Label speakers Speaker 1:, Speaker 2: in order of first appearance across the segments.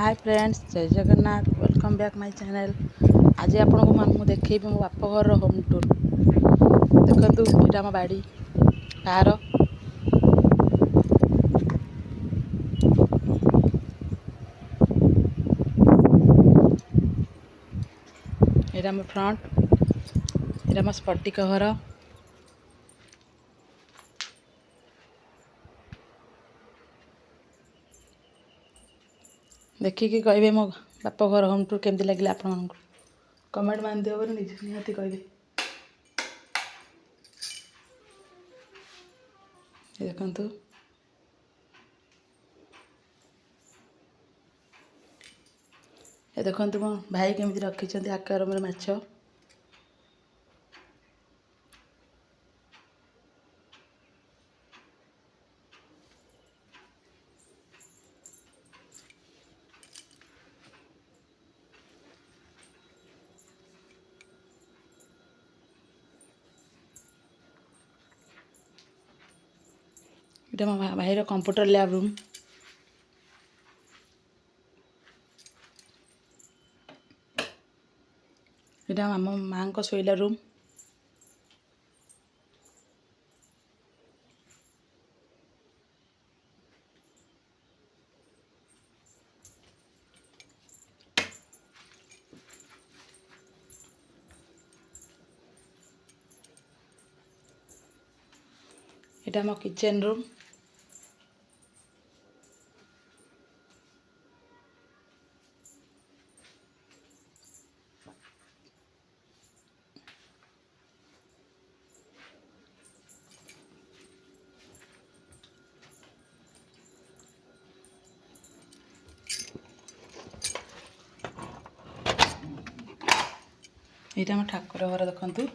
Speaker 1: Hi friends, जय Jagannath. Welcome back my channel. आज आपको मैं देखी मो बाप घर होम टूर। देखु यहाँ आम बाड़ी कार यहाँ आम फ्रंट, यहाँ आम स्फटिक घर। देखिकी कहे मो बाप घर होम टूर केमती लगे आप कमेंट मान दियो निहाती कहे। देखु देखु मो भाई केमी रखी आकारमा माछ। ये मो भाईर कंप्यूटर लैब रूम। ये आम माँ को शोला रूम। ये मो किचन रूम। यहाँ आम ठाकुर घर देखु।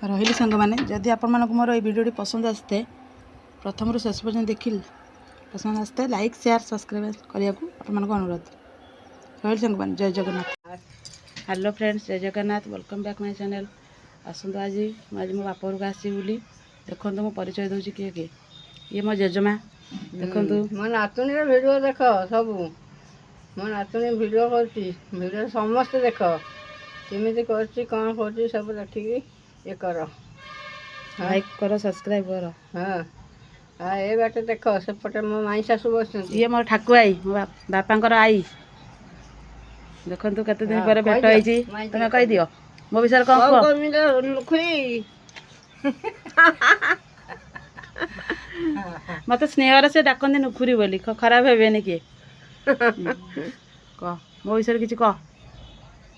Speaker 1: रही सांग मैंने जदि आपण मोर ये भिडियो पसंद आसते प्रथम रू शेष पर्यटन देखिल पसंद आसते लाइक शेयर सब्सक्राइब करने को अनुरोध। रही सांग मैंने जय जगन्नाथ। हेलो फ्रेंड्स, जय Jagannath. Welcome back my channel. आसतु आज मो बाप घर को आसी बुली। देखो मो परिचय दूसरी किए किए ये मो जेजमा। देखु
Speaker 2: मो नातुनी भिडियो देख सब मो नातुनी भिडियो कर समस्त देख केमी कर सब देखिकी ये कर
Speaker 1: लाइक करो सब्सक्राइब करो।
Speaker 2: हाँ ये बाटे देख सेपटे मो माई शाशु बस
Speaker 1: ये मोर ठाकु आई मो बापा आई। देखु केते दिन पर भेट होइछि। तमे कहि दियो मो विषय कौन कह
Speaker 2: लुखुरी
Speaker 1: मत स्नेहर से डाकती नुखुरी बोली खराब हेबेनि किए कह मो विषय किसी कह।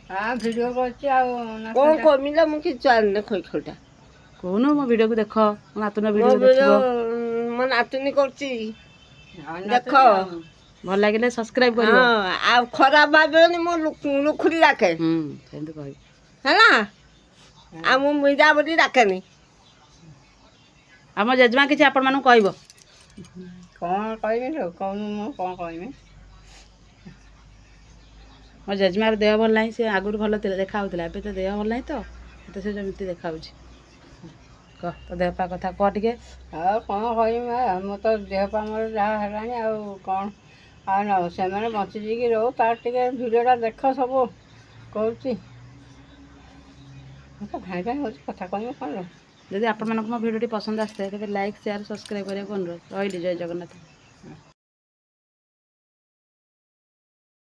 Speaker 2: हाँ भिडियो कर कमिला मु कि जान खोई खोटा
Speaker 1: कहूनु मो वीडियो को देख मो नातुन वीडियो देखो
Speaker 2: मो नातुनी करछि देख
Speaker 1: भल लगे सब्सक्राइब करियो।
Speaker 2: आ खराब भाबेनी मो लुखुरी राखे
Speaker 1: सेंत कहि
Speaker 2: हैना आ मु मिजा बोली राखेनी।
Speaker 1: आम जेजमा किसी आपण मानू कहब
Speaker 2: कौन कहबी कौन मु कौन कहबी
Speaker 1: मो जेजमार देह भल ना सी आगुरी भल देखा एवं तो देह भल ना तो से जमी देखा कह तो देह पा कथा कह टे।
Speaker 2: हाँ कौन कहबी मो तो देह पा मोर जहाँ है कौन आ न से बचिकी रो तार टे भिडियोटा देख सब कहूँ भाई भाई हूँ कथा कहबी कौन
Speaker 1: जदि आपण मो भिडियो पसंद आसते तेज लाइक शेयर सब्सक्राइब करने को अनुरोध। रही जय जगन्नाथ।